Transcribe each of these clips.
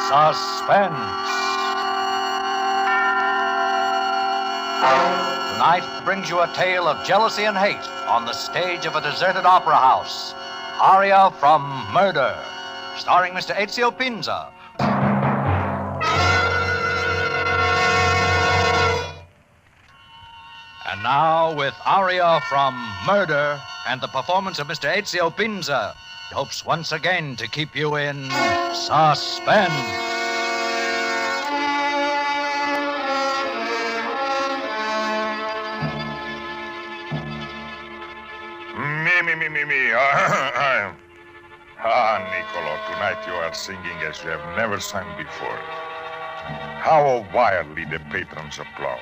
Suspense. Tonight brings you a tale of jealousy and hate on the stage of a deserted opera house. Aria from Murder, starring Mr. Ezio Pinza. And now, with Aria from Murder and the performance of Mr. Ezio Pinza, he hopes once again to keep you in suspense. Me. Niccolo, tonight you are singing as you have never sung before. How wildly the patrons applaud.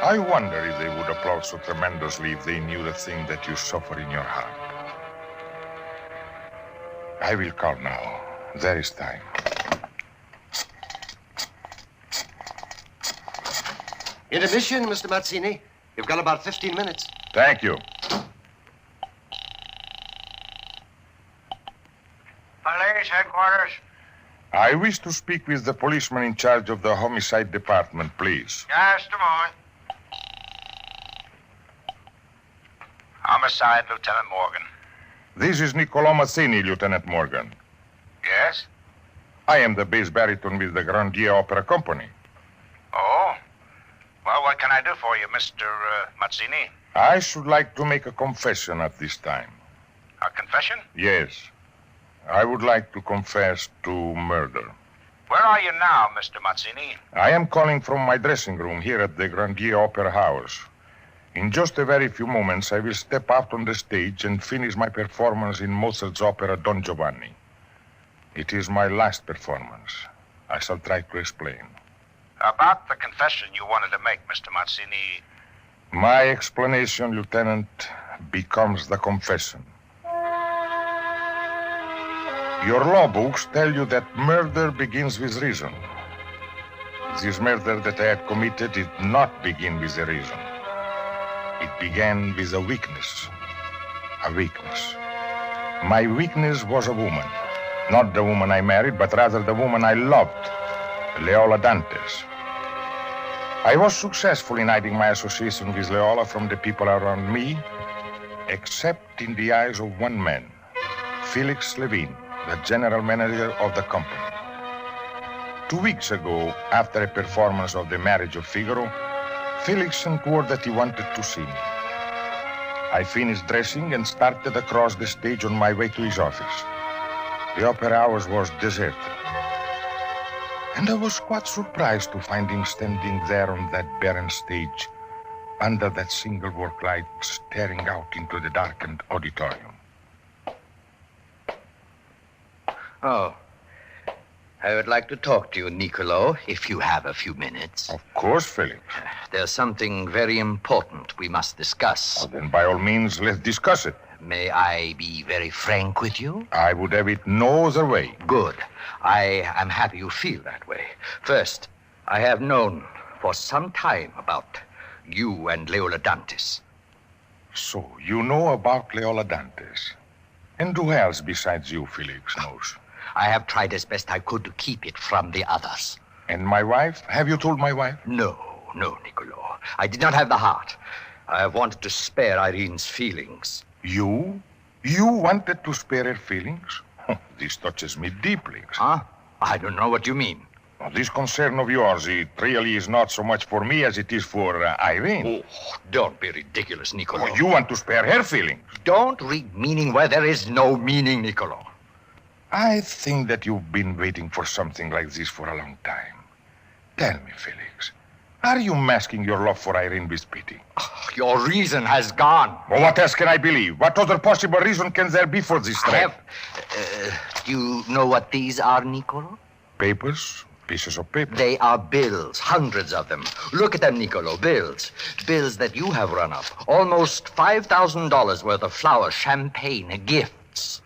I wonder if they would applaud so tremendously if they knew the thing that you suffer in your heart. I will call now. There is time. Intermission, Mr. Mazzini. You've got about 15 minutes. Thank you. Police headquarters. I wish to speak with the policeman in charge of the homicide department, please. Just a moment. Homicide, Lieutenant Morgan. This is Niccolo Mazzini, Lieutenant Morgan. Yes? I am the bass baritone with the Grandier Opera Company. Oh? Well, what can I do for you, Mr. Mazzini? I should like to make a confession at this time. A confession? Yes. I would like to confess to murder. Where are you now, Mr. Mazzini? I am calling from my dressing room here at the Grandier Opera House. In just a very few moments, I will step out on the stage and finish my performance in Mozart's opera Don Giovanni. It is my last performance. I shall try to explain. About the confession you wanted to make, Mr. Mazzini. My explanation, Lieutenant, becomes the confession. Your law books tell you that murder begins with reason. This murder that I had committed did not begin with a reason. It began with a weakness. A weakness. My weakness was a woman. Not the woman I married, but rather the woman I loved, Leola Dantes. I was successful in hiding my association with Leola from the people around me, except in the eyes of one man, Felix Levine, the general manager of the company. 2 weeks ago, after a performance of The Marriage of Figaro, Felix sent word that he wanted to see me. I finished dressing and started across the stage on my way to his office. The opera house was deserted. And I was quite surprised to find him standing there on that barren stage, under that single work light, staring out into the darkened auditorium. Oh. I would like to talk to you, Niccolo, if you have a few minutes. Of course, Felix. There's something very important we must discuss. Well, then, by all means, let's discuss it. May I be very frank with you? I would have it no other way. Good. I am happy you feel that way. First, I have known for some time about you and Leola Dantes. So, you know about Leola Dantes. And who else besides you, Felix, knows? I have tried as best I could to keep it from the others. And my wife? Have you told my wife? No, Niccolo. I did not have the heart. I have wanted to spare Irene's feelings. You? You wanted to spare her feelings? This touches me deeply. Huh? I don't know what you mean. Well, this concern of yours, it really is not so much for me as it is for Irene. Oh, don't be ridiculous, Niccolo. Oh, you want to spare her feelings? Don't read meaning where there is no meaning, Niccolo. I think that you've been waiting for something like this for a long time. Tell me, Felix, are you masking your love for Irene with pity? Oh, your reason has gone. Well, what else can I believe? What other possible reason can there be for this threat? Do you know what these are, Niccolo? Papers? Pieces of paper? They are bills, hundreds of them. Look at them, Niccolo, bills. Bills that you have run up. Almost $5,000 worth of flowers, champagne, gifts.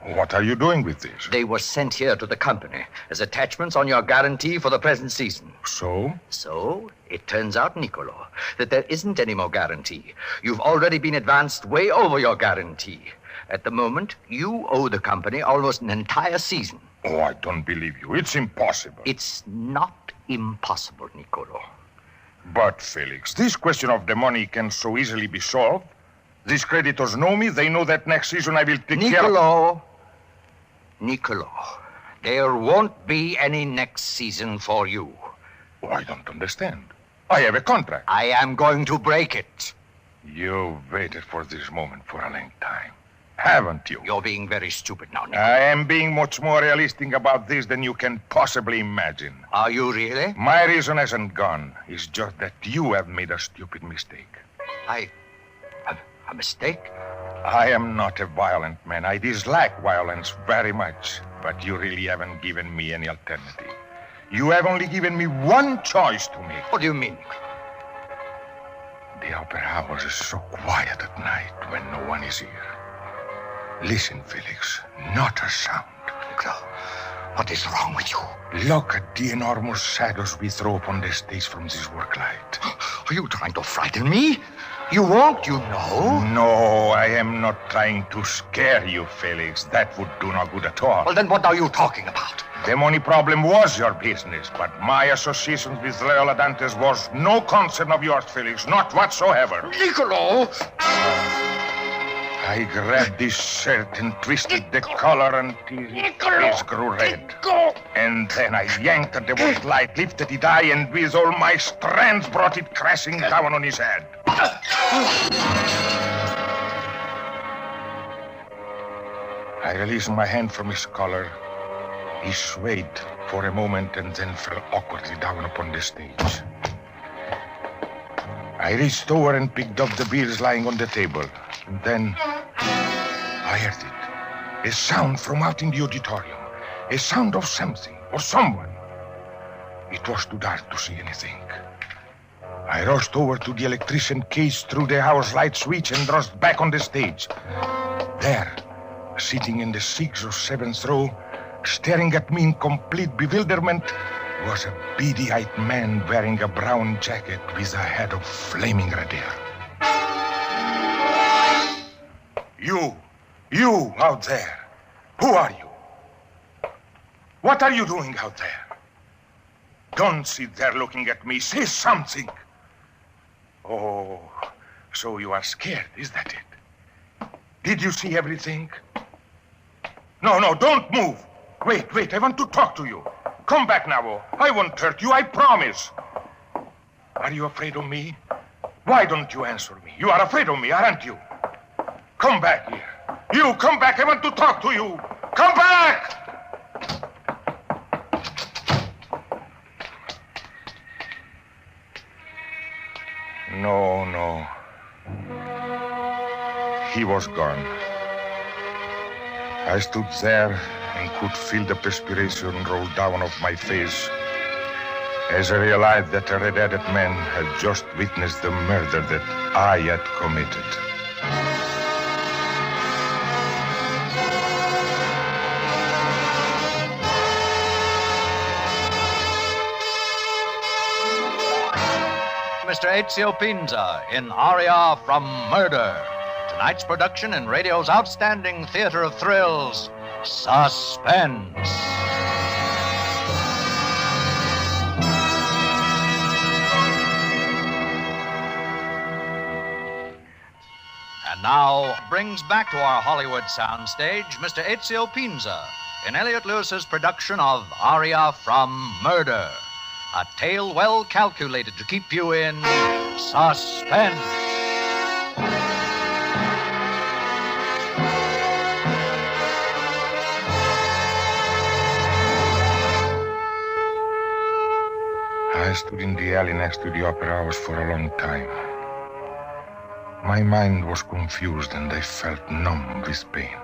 What are you doing with this? They were sent here to the company as attachments on your guarantee for the present season. So? So, it turns out, Niccolo, that there isn't any more guarantee. You've already been advanced way over your guarantee. At the moment, you owe the company almost an entire season. Oh, I don't believe you. It's impossible. It's not impossible, Niccolo. But, Felix, this question of the money can so easily be solved. These creditors know me. They know that next season I will take care of... Niccolo, there won't be any next season for you. Oh, I don't understand. I have a contract. I am going to break it. You've waited for this moment for a long time, haven't you? You're being very stupid now, Niccolo. I am being much more realistic about this than you can possibly imagine. Are you really? My reason hasn't gone. It's just that you have made a stupid mistake. A mistake? I am not a violent man. I dislike violence very much. But you really haven't given me any alternative. You have only given me one choice to make. What do you mean? The opera house is so quiet at night when no one is here. Listen, Felix, not a sound. Niccolo, what is wrong with you? Look at the enormous shadows we throw upon the stage from this work light. Are you trying to frighten me? You won't, you know. No, I am not trying to scare you, Felix. That would do no good at all. Well, then what are you talking about? The money problem was your business, but my association with Loyola Dantes was no concern of yours, Felix, not whatsoever. Niccolo! I grabbed this shirt and twisted the collar until his face grew red. And then I yanked at the white light, lifted it high, and with all my strength brought it crashing down on his head. I released my hand from his collar. He swayed for a moment and then fell awkwardly down upon the stage. I reached over and picked up the beers lying on the table. And then I heard it. A sound from out in the auditorium. A sound of something or someone. It was too dark to see anything. I rushed over to the electrician case, threw the house light switch, and rushed back on the stage. There, sitting in the 6th or 7th row, staring at me in complete bewilderment, was a beady-eyed man wearing a brown jacket with a head of flaming red hair. You out there. Who are you? What are you doing out there? Don't sit there looking at me. Say something. Oh, so you are scared, is that it? Did you see everything? No, don't move. Wait, I want to talk to you. Come back now. I won't hurt you, I promise. Are you afraid of me? Why don't you answer me? You are afraid of me, aren't you? Come back here. You, come back. I want to talk to you. Come back! No. He was gone. I stood there and could feel the perspiration roll down off my face as I realized that a red-headed man had just witnessed the murder that I had committed. Mr. Ezio Pinza in Aria from Murder. Tonight's production in radio's outstanding theater of thrills, Suspense. And now brings back to our Hollywood soundstage Mr. Ezio Pinza in Elliot Lewis's production of Aria from Murder. A tale well calculated to keep you in suspense. I stood in the alley next to the opera house for a long time. My mind was confused and I felt numb with pain.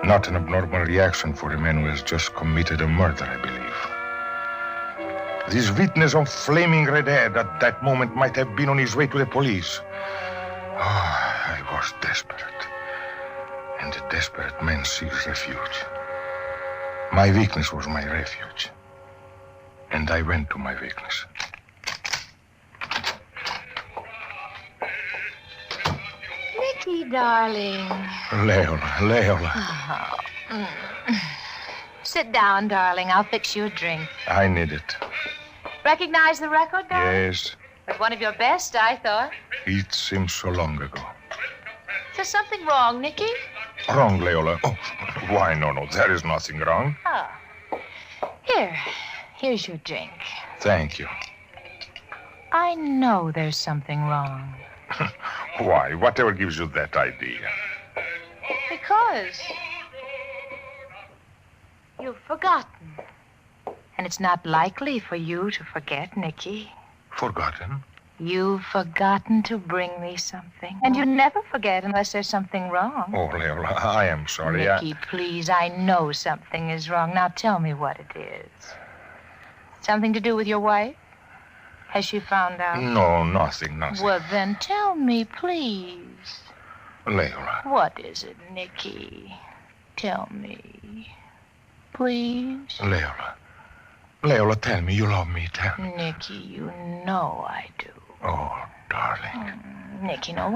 Not an abnormal reaction for a man who has just committed a murder, I believe. This witness of flaming red hair at that moment might have been on his way to the police. Oh, I was desperate. And a desperate man seeks refuge. My weakness was my refuge. And I went to my weakness. Nicky, darling. Leola. Sit down, darling. I'll fix you a drink. I need it. Recognize the record, darling? Yes. It was one of your best, I thought. It seems so long ago. Is there something wrong, Nicky? Wrong, Leola. Oh, why, no. There is nothing wrong. Oh. Here's your drink. Thank you. I know there's something wrong. Why? Whatever gives you that idea? Because you've forgotten. And it's not likely for you to forget, Nicky. Forgotten? You've forgotten to bring me something. And you never forget unless there's something wrong. Oh, Leola, I am sorry. Nicky, please, I know something is wrong. Now tell me what it is. Something to do with your wife? Has she found out? No, nothing. Well, then tell me, please. Leola. What is it, Nicky? Tell me. Please? Leola, tell me you love me. Tell me. Nicky, you know I do. Oh, darling. Nicky, no,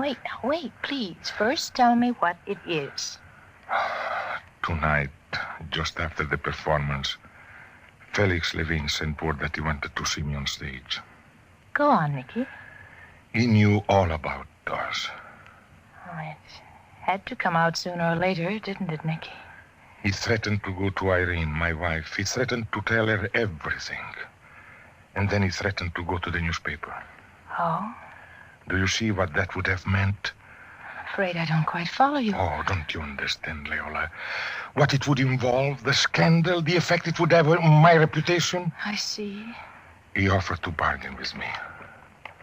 wait, please. First tell me what it is. Tonight, just after the performance, Felix Levine sent word that he wanted to see me on stage. Go on, Nicky. He knew all about us. Oh, it had to come out sooner or later, didn't it, Nicky? He threatened to go to Irene, my wife. He threatened to tell her everything. And then he threatened to go to the newspaper. Oh? Do you see what that would have meant? I'm afraid I don't quite follow you. Oh, don't you understand, Leola? What it would involve, the scandal, the effect it would have on my reputation? I see. He offered to bargain with me.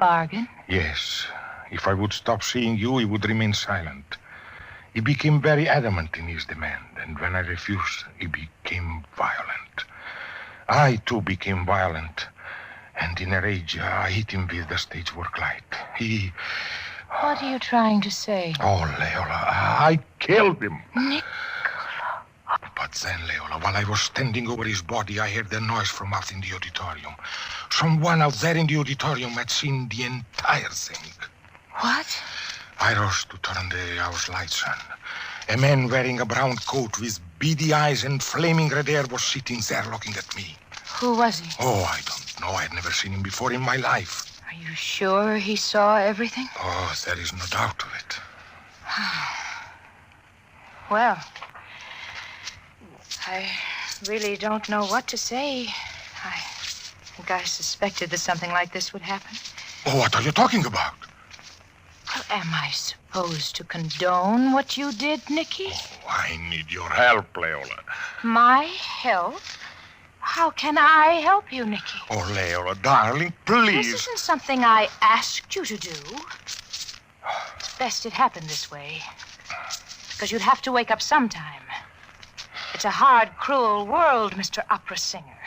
Bargain? Yes. If I would stop seeing you, he would remain silent. He became very adamant in his demand, and when I refused, he became violent. I, too, became violent, and in a rage, I hit him with the stage work light. What are you trying to say? Oh, Leola, I killed him. Nick. But then, Leola, while I was standing over his body, I heard a noise from out in the auditorium. Someone out there in the auditorium had seen the entire thing. What? I rose to turn the house lights on. A man wearing a brown coat with beady eyes and flaming red hair was sitting there looking at me. Who was he? Oh, I don't know. I had never seen him before in my life. Are you sure he saw everything? Oh, there is no doubt of it. Well, I really don't know what to say. I think I suspected that something like this would happen. Oh, what are you talking about? Well, am I supposed to condone what you did, Nicky? Oh, I need your help, Leola. My help? How can I help you, Nicky? Oh, Leola, darling, please. This isn't something I asked you to do. It's best it happened this way. Because you'd have to wake up sometime. It's a hard, cruel world, Mr. Opera Singer.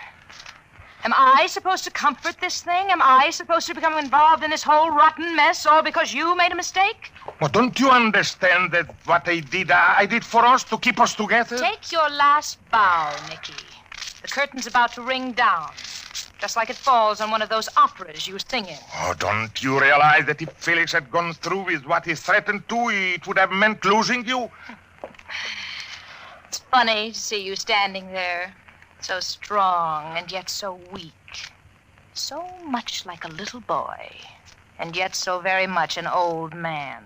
Am I supposed to comfort this thing? Am I supposed to become involved in this whole rotten mess all because you made a mistake? Well, don't you understand that what I did for us, to keep us together? Take your last bow, Nicky. The curtain's about to ring down, just like it falls on one of those operas you sing in. Oh, don't you realize that if Felix had gone through with what he threatened to, it would have meant losing you? It's funny to see you standing there, so strong and yet so weak. So much like a little boy, and yet so very much an old man.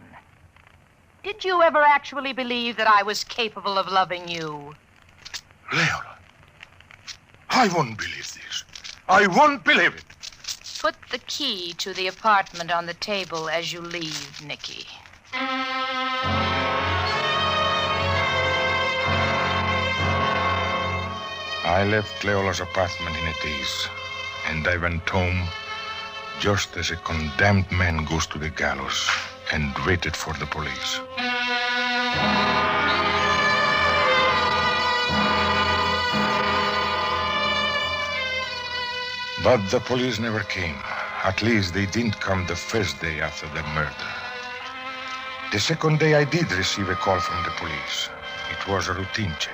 Did you ever actually believe that I was capable of loving you? Leola, I won't believe this. I won't believe it. Put the key to the apartment on the table as you leave, Nicky. I left Leola's apartment in a daze, and I went home just as a condemned man goes to the gallows, and waited for the police. But the police never came. At least they didn't come the first day after the murder. The second day I did receive a call from the police. It was a routine check.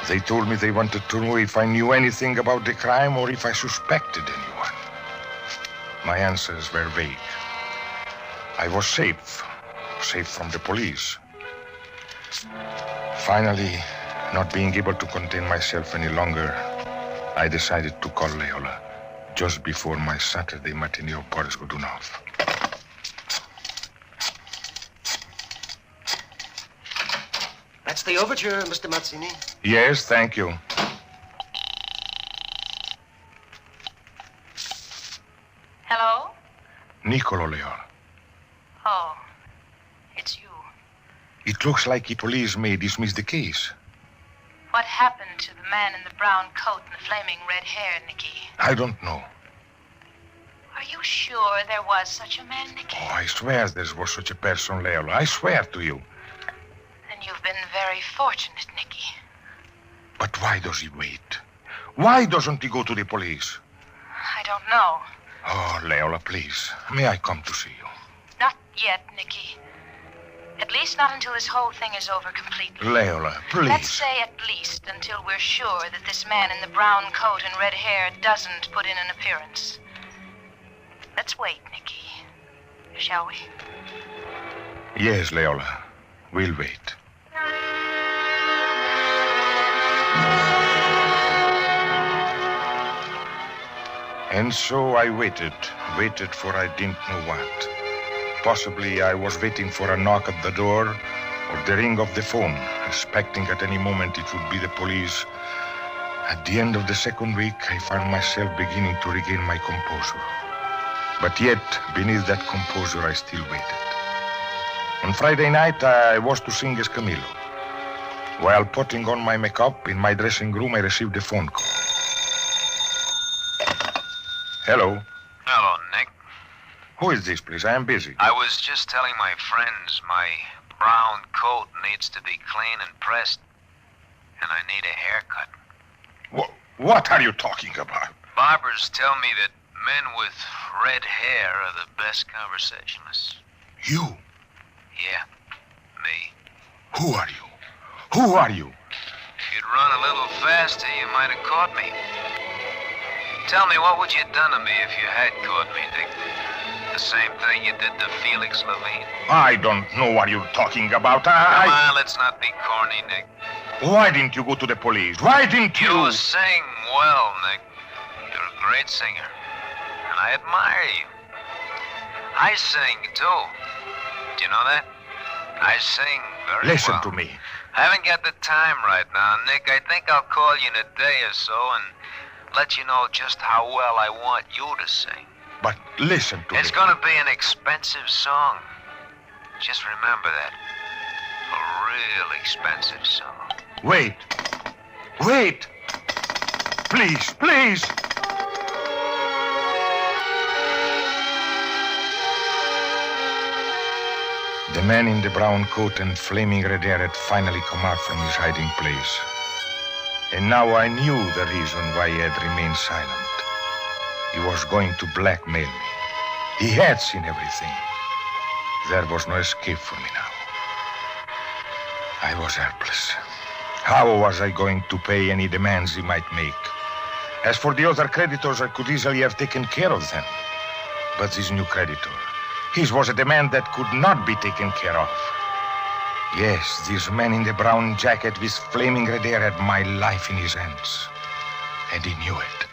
They told me they wanted to know if I knew anything about the crime or if I suspected anyone. My answers were vague. I was safe from the police. Finally, Not being able to contain myself any longer, I decided to call Leola just before my Saturday matinee of Boris Godunov. That's the overture, Mr. Mazzini. Yes, thank you. Hello? Niccolo, Leola. Oh, it's you. It looks like the police may dismiss the case. What happened to the man in the brown coat and the flaming red hair, Nicky? I don't know. Are you sure there was such a man, Nicky? Oh, I swear there was such a person, Leola. I swear to you. Then you've been very fortunate, Nicky. But why does he wait? Why doesn't he go to the police? I don't know. Oh, Leola, please. May I come to see you? Not yet, Nicky. At least not until this whole thing is over completely. Leola, please. Let's say at least until we're sure that this man in the brown coat and red hair doesn't put in an appearance. Let's wait, Nicky. Shall we? Yes, Leola. We'll wait. And so I waited for I didn't know what. Possibly I was waiting for a knock at the door or the ring of the phone, expecting at any moment it would be the police. At the end of the second week, I found myself beginning to regain my composure. But yet, beneath that composure, I still waited. On Friday night, I was to sing as Camillo. While putting on my makeup in my dressing room, I received a phone call. Hello. Hello, Nick. Who is this, please? I am busy. I was just telling my friends my brown coat needs to be clean and pressed, and I need a haircut. What are you talking about? Barbers tell me that men with red hair are the best conversationalists. You? Yeah, me. Who are you? Who are you? If you'd run a little faster, you might have caught me. Tell me, what would you have done to me if you had caught me, Nick? The same thing you did to Felix Levine? I don't know what you're talking about. Come on, let's not be corny, Nick. Why didn't you go to the police? Why didn't you? You sing well, Nick. You're a great singer. And I admire you. I sing, too. Do you know that? I sing very well. Listen to me. I haven't got the time right now, Nick. I think I'll call you in a day or so and let you know just how well I want you to sing. But listen to me. It's going to be an expensive song. Just remember that. A real expensive song. Wait. Wait. Please, please. The man in the brown coat and flaming red hair had finally come out from his hiding place. And now I knew the reason why he had remained silent. He was going to blackmail me. He had seen everything. There was no escape for me now. I was helpless. How was I going to pay any demands he might make? As for the other creditors, I could easily have taken care of them. But this new creditor, his was a demand that could not be taken care of. Yes, this man in the brown jacket with flaming red hair had my life in his hands. And he knew it.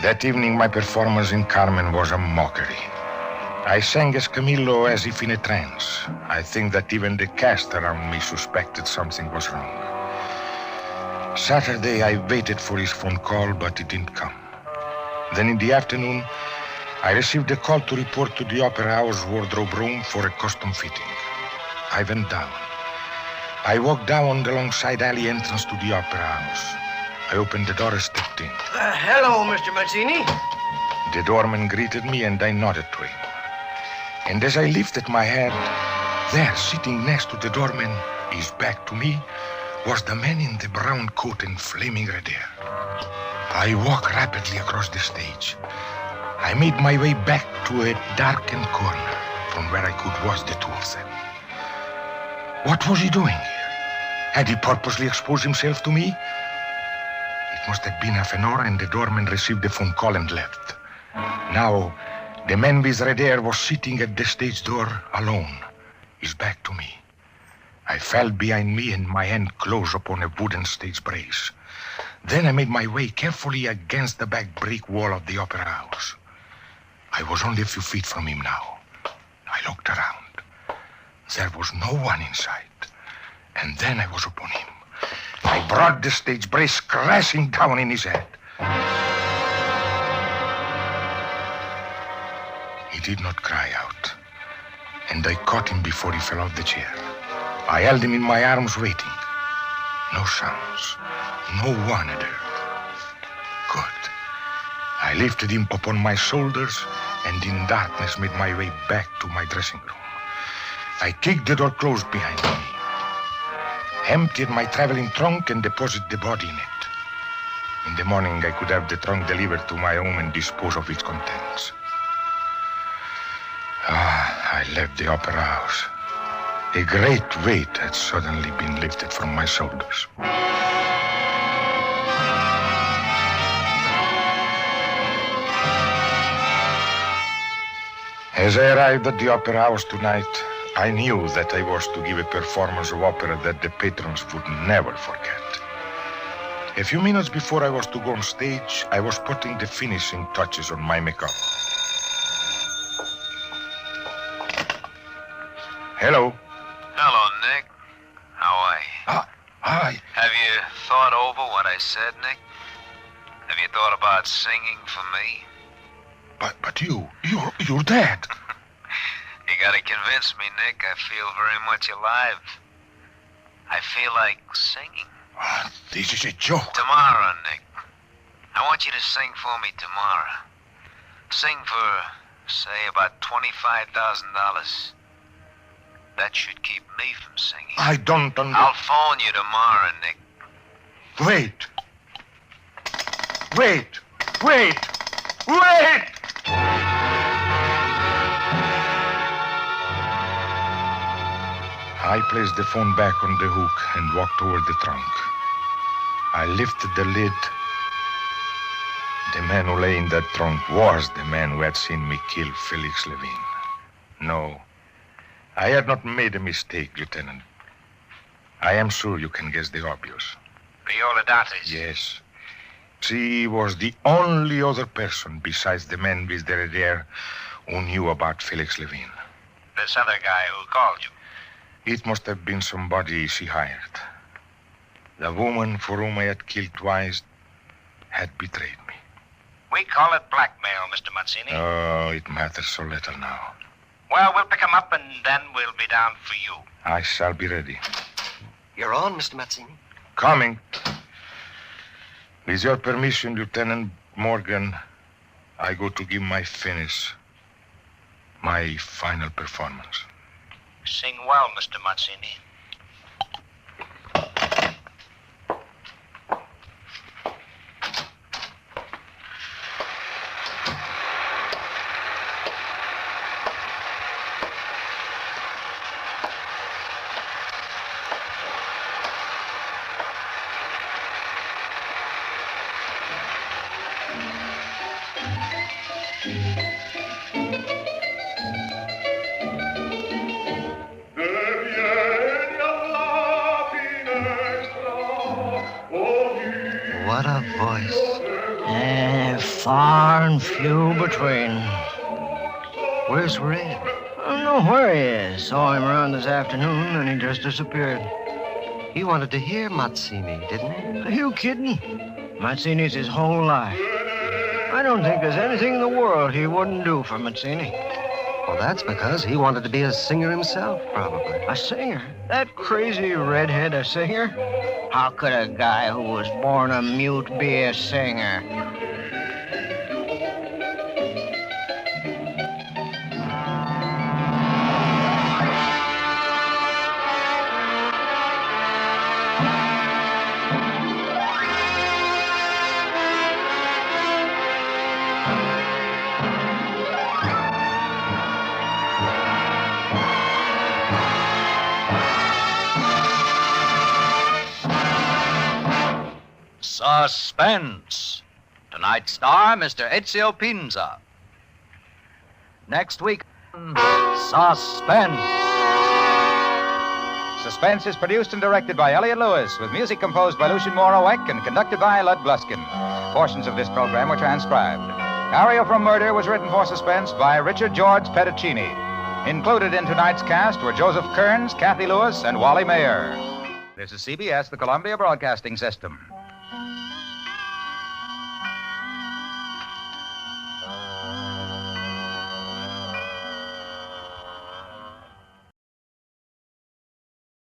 That evening, my performance in Carmen was a mockery. I sang as Camillo as if in a trance. I think that even the cast around me suspected something was wrong. Saturday, I waited for his phone call, but it didn't come. Then in the afternoon, I received a call to report to the Opera House wardrobe room for a custom fitting. I went down. I walked down the long side alley entrance to the Opera House. I opened the door and stepped in. Hello, Mr. Mazzini. The doorman greeted me, and I nodded to him. And as I lifted my head, there, sitting next to the doorman, his back to me, was the man in the brown coat and flaming red hair. I walked rapidly across the stage. I made my way back to a darkened corner from where I could watch the two of them. What was he doing here? Had he purposely exposed himself to me? It must have been half an hour, and the doorman received the phone call and left. Now, The man with red hair was sitting at the stage door alone, his back to me. I felt behind me and my hand closed upon a wooden stage brace. Then I made my way carefully against the back brick wall of the opera house. I was only a few feet from him now. I looked around. There was no one inside. And then I was upon him. I brought the stage brace crashing down in his head. He did not cry out. And I caught him before he fell off the chair. I held him in my arms waiting. No sounds. No one had heard. Good. I lifted him upon my shoulders and in darkness made my way back to my dressing room. I kicked the door closed behind me, emptied my traveling trunk and deposited the body in it. In the morning, I could have the trunk delivered to my home and dispose of its contents. I left the opera house. A great weight had suddenly been lifted from my shoulders. As I arrived at the opera house tonight, I knew that I was to give a performance of opera that the patrons would never forget. A few minutes before I was to go on stage, I was putting the finishing touches on my makeup. Hello. Hello, Nick. How are you? Hi. Have you thought over what I said, Nick? Have you thought about singing for me? But you're dead. You gotta convince me, Nick. I feel very much alive. I feel like singing. This is a joke. Tomorrow, Nick. I want you to sing for me tomorrow. Sing for, say, about $25,000. That should keep me from singing. I don't understand. I'll phone you tomorrow, Nick. Wait. I placed the phone back on the hook and walked toward the trunk. I lifted the lid. The man who lay in that trunk was the man who had seen me kill Felix Levine. No, I had not made a mistake, Lieutenant. I am sure you can guess the obvious. Viola Datis. Yes. She was the only other person besides the man with the red hair who knew about Felix Levine. This other guy who called you. It must have been somebody she hired. The woman for whom I had killed twice had betrayed me. We call it blackmail, Mr. Mazzini. Oh, it matters so little now. Well, we'll pick him up and then we'll be down for you. I shall be ready. You're on, Mr. Mazzini. Coming. With your permission, Lieutenant Morgan, I go to give my finish. My final performance. Sing well, Mr. Mazzini. What a voice. Far and few between. Where's Red? I don't know where he is. Saw him around this afternoon, and he just disappeared. He wanted to hear Mazzini, didn't he? Are you kidding? Mazzini's his whole life. I don't think there's anything in the world he wouldn't do for Mazzini. Well, that's because he wanted to be a singer himself, probably. A singer? That crazy redhead a singer? How could a guy who was born a mute be a singer? Suspense. Tonight's star, Mr. Ezio Pinza. Next week, Suspense. Suspense is produced and directed by Elliot Lewis, with music composed by Lucian Morawek and conducted by Lud Gluskin. Portions of this program were transcribed. Aria from Murder was written for Suspense by Richard George Petticini. Included in tonight's cast were Joseph Kearns, Kathy Lewis, and Wally Mayer. This is CBS, the Columbia Broadcasting System.